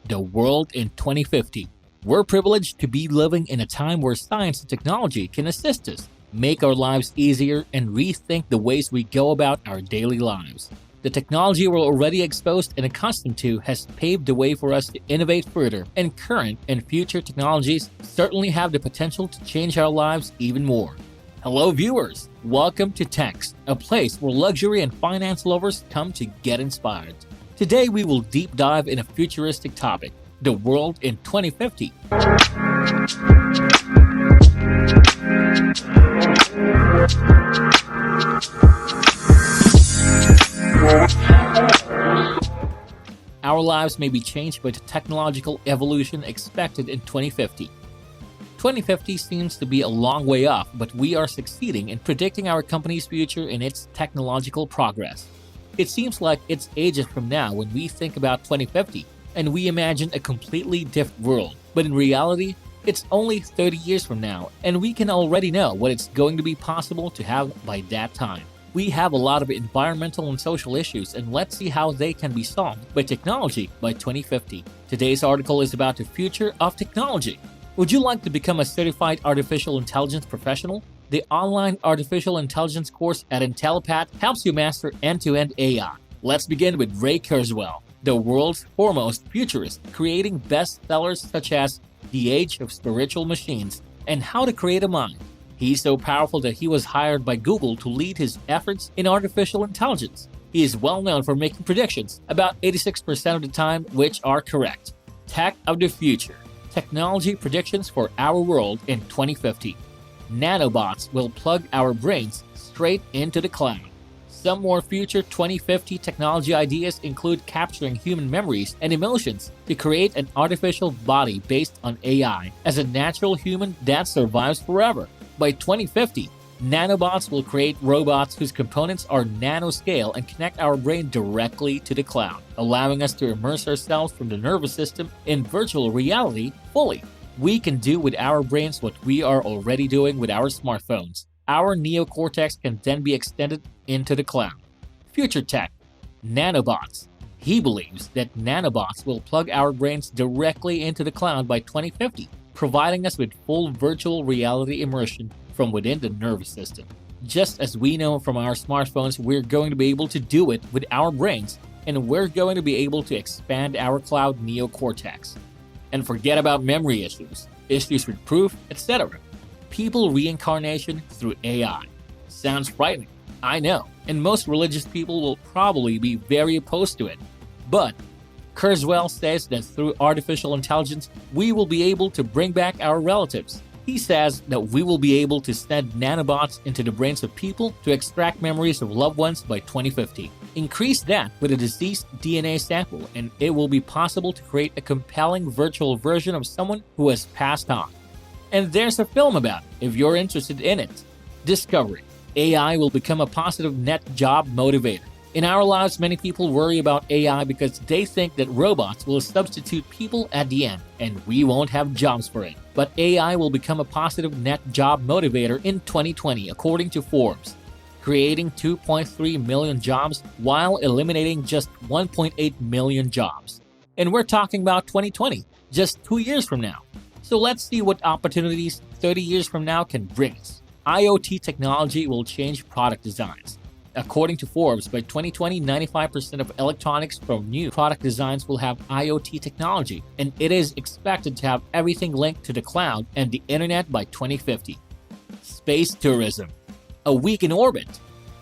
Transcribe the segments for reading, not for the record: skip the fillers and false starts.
The world in 2050. We're privileged to be living in a time where science and technology can assist us, make our lives easier, and rethink the ways we go about our daily lives. The technology we're already exposed and accustomed to has paved the way for us to innovate further, and current and future technologies certainly have the potential to change our lives even more. Hello viewers, welcome to TEKNXS, a place where luxury and finance lovers come to get inspired. Today we will deep dive in a futuristic topic, the world in 2050. Our lives may be changed by the technological evolution expected in 2050. 2050 seems to be a long way off, but we are succeeding in predicting our company's future in its technological progress. It seems like it's ages from now when we think about 2050, and we imagine a completely different world. But in reality, it's only 30 years from now, and we can already know what it's going to be possible to have by that time. We have a lot of environmental and social issues, and let's see how they can be solved by technology by 2050. Today's article is about the future of technology. Would you like to become a certified artificial intelligence professional? The online artificial intelligence course at IntelliPath helps you master end-to-end AI. Let's begin with Ray Kurzweil, the world's foremost futurist, creating bestsellers such as The Age of Spiritual Machines and How to Create a Mind. He's so powerful that he was hired by Google to lead his efforts in artificial intelligence. He is well known for making predictions, about 86% of the time, which are correct. Tech of the future. Technology predictions for our world in 2050. Nanobots will plug our brains straight into the cloud. Some more future 2050 technology ideas include capturing human memories and emotions to create an artificial body based on AI as a natural human that survives forever. By 2050, nanobots will create robots whose components are nanoscale and connect our brain directly to the cloud, allowing us to immerse ourselves from the nervous system in virtual reality fully. We can do with our brains what we are already doing with our smartphones. Our neocortex can then be extended into the cloud. Future tech. Nanobots. He believes that nanobots will plug our brains directly into the cloud by 2050, providing us with full virtual reality immersion from within the nervous system. Just as we know from our smartphones, we're going to be able to do it with our brains, and we're going to be able to expand our cloud neocortex. And forget about memory issues with proof, etc. People reincarnation through AI. Sounds frightening, I know, and most religious people will probably be very opposed to it. But Kurzweil says that through artificial intelligence, we will be able to bring back our relatives. He says that we will be able to send nanobots into the brains of people to extract memories of loved ones by 2050. Increase that with a deceased DNA sample, and it will be possible to create a compelling virtual version of someone who has passed on. And there's a film about it, if you're interested in it. Discovery. AI will become a positive net job motivator. In our lives, many people worry about AI because they think that robots will substitute people at the end, and we won't have jobs for it. But AI will become a positive net job motivator in 2020, according to Forbes, creating 2.3 million jobs while eliminating just 1.8 million jobs. And we're talking about 2020, just 2 years from now. So let's see what opportunities 30 years from now can bring us. IoT technology will change product designs. According to Forbes, by 2020, 95% of electronics from new product designs will have IoT technology, and it is expected to have everything linked to the cloud and the internet by 2050. Space tourism. A week in orbit.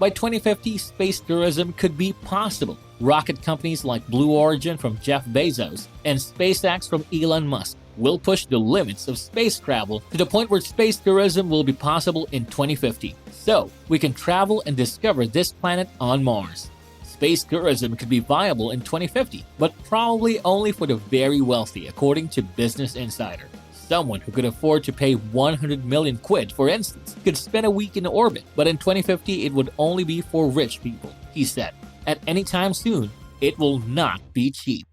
By 2050, space tourism could be possible. Rocket companies like Blue Origin from Jeff Bezos and SpaceX from Elon Musk will push the limits of space travel to the point where space tourism will be possible in 2050. So, we can travel and discover this planet on Mars. Space tourism could be viable in 2050, but probably only for the very wealthy, according to Business Insider. Someone who could afford to pay 100 million quid, for instance, could spend a week in orbit, but in 2050 it would only be for rich people, he said. At any time soon, it will not be cheap.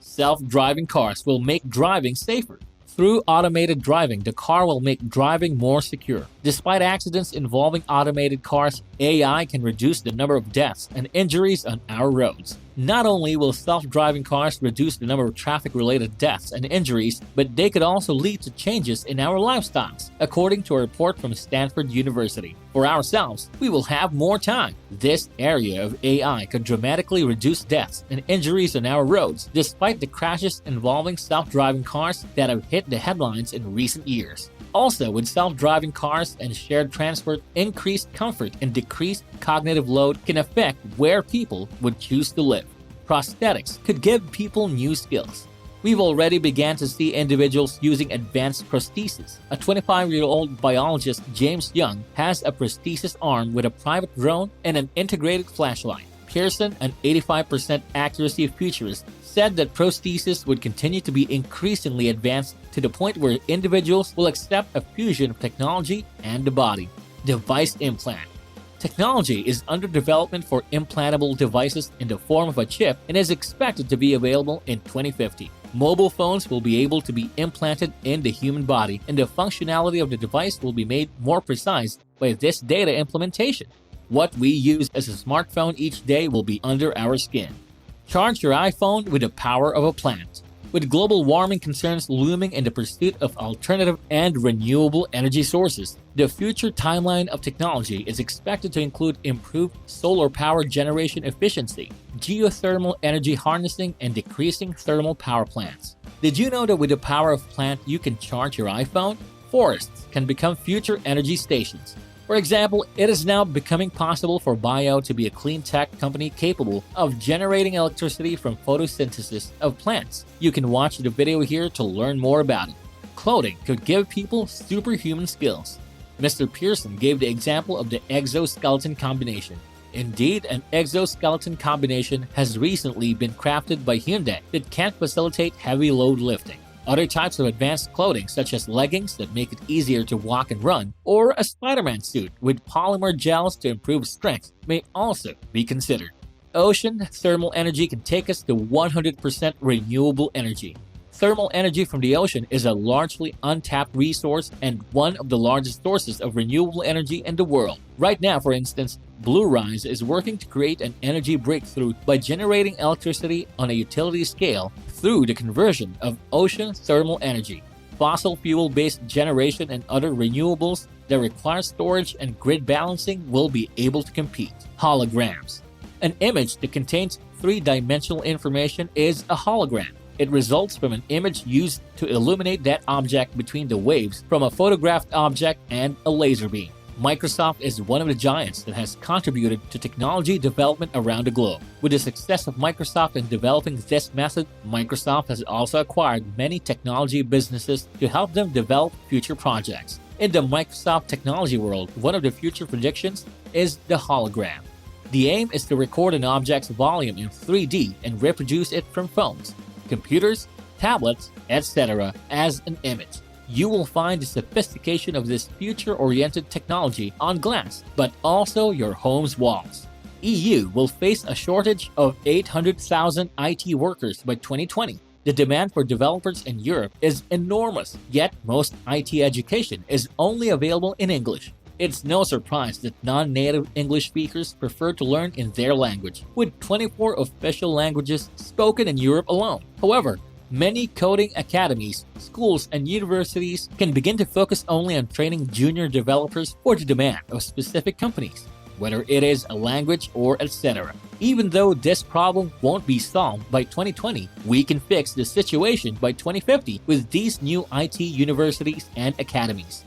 Self-driving cars will make driving safer. Through automated driving, the car will make driving more secure. Despite accidents involving automated cars, AI can reduce the number of deaths and injuries on our roads. Not only will self-driving cars reduce the number of traffic-related deaths and injuries, but they could also lead to changes in our lifestyles, according to a report from Stanford University. For ourselves, we will have more time. This area of AI could dramatically reduce deaths and injuries on our roads, despite the crashes involving self-driving cars that have hit the headlines in recent years. Also, with self-driving cars and shared transport, increased comfort and decreased cognitive load can affect where people would choose to live. Prosthetics could give people new skills. We've already began to see individuals using advanced prostheses. A 25-year-old biologist, James Young, has a prosthesis arm with a private drone and an integrated flashlight. Pearson, an 85% accuracy futurist, said that prosthesis would continue to be increasingly advanced to the point where individuals will accept a fusion of technology and the body. Device implant. Technology is under development for implantable devices in the form of a chip and is expected to be available in 2050. Mobile phones will be able to be implanted in the human body, and the functionality of the device will be made more precise by this data implementation. What we use as a smartphone each day will be under our skin. Charge your iPhone with the power of a plant. With global warming concerns looming in the pursuit of alternative and renewable energy sources, the future timeline of technology is expected to include improved solar power generation efficiency, geothermal energy harnessing, and decreasing thermal power plants. Did you know that with the power of plant you can charge your iPhone? Forests can become future energy stations. For example, it is now becoming possible for Bio to be a clean tech company capable of generating electricity from photosynthesis of plants. You can watch the video here to learn more about it. Clothing could give people superhuman skills. Mr. Pearson gave the example of the exoskeleton combination. Indeed, an exoskeleton combination has recently been crafted by Hyundai that can facilitate heavy load lifting. Other types of advanced clothing, such as leggings that make it easier to walk and run, or a Spider-Man suit with polymer gels to improve strength, may also be considered. Ocean thermal energy can take us to 100% renewable energy. Thermal energy from the ocean is a largely untapped resource and one of the largest sources of renewable energy in the world. Right now, for instance, Blue Rise is working to create an energy breakthrough by generating electricity on a utility scale through the conversion of ocean thermal energy. Fossil fuel-based generation and other renewables that require storage and grid balancing will be able to compete. Holograms. An image that contains three-dimensional information is a hologram. It results from an image used to illuminate that object between the waves from a photographed object and a laser beam. Microsoft is one of the giants that has contributed to technology development around the globe. With the success of Microsoft in developing this method, Microsoft has also acquired many technology businesses to help them develop future projects. In the Microsoft technology world, one of the future predictions is the hologram. The aim is to record an object's volume in 3D and reproduce it from phones, computers, tablets, etc. as an image. You will find the sophistication of this future-oriented technology on glass, but also your home's walls. EU will face a shortage of 800,000 IT workers by 2020. The demand for developers in Europe is enormous, yet most IT education is only available in English. It's no surprise that non-native English speakers prefer to learn in their language, with 24 official languages spoken in Europe alone. However, many coding academies, schools, and universities can begin to focus only on training junior developers for the demand of specific companies, whether it is a language or etc. Even though this problem won't be solved by 2020, we can fix the situation by 2050 with these new IT universities and academies.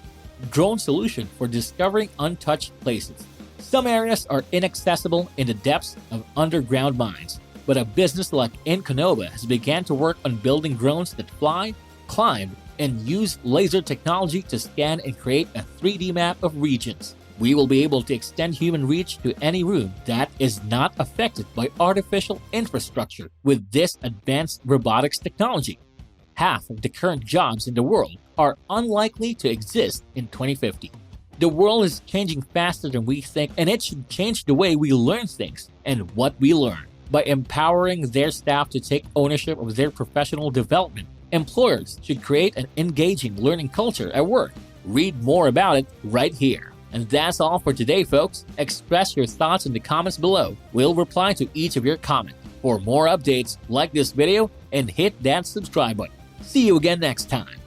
Drone solution for discovering untouched places. Some areas are inaccessible in the depths of underground mines, but a business like Nanobots has began to work on building drones that fly, climb, and use laser technology to scan and create a 3D map of regions. We will be able to extend human reach to any room that is not affected by artificial infrastructure with this advanced robotics technology. Half of the current jobs in the world are unlikely to exist in 2050. The world is changing faster than we think, and it should change the way we learn things and what we learn. By empowering their staff to take ownership of their professional development, employers should create an engaging learning culture at work. Read more about it right here. And that's all for today, folks. Express your thoughts in the comments below. We'll reply to each of your comments. For more updates, like this video and hit that subscribe button. See you again next time.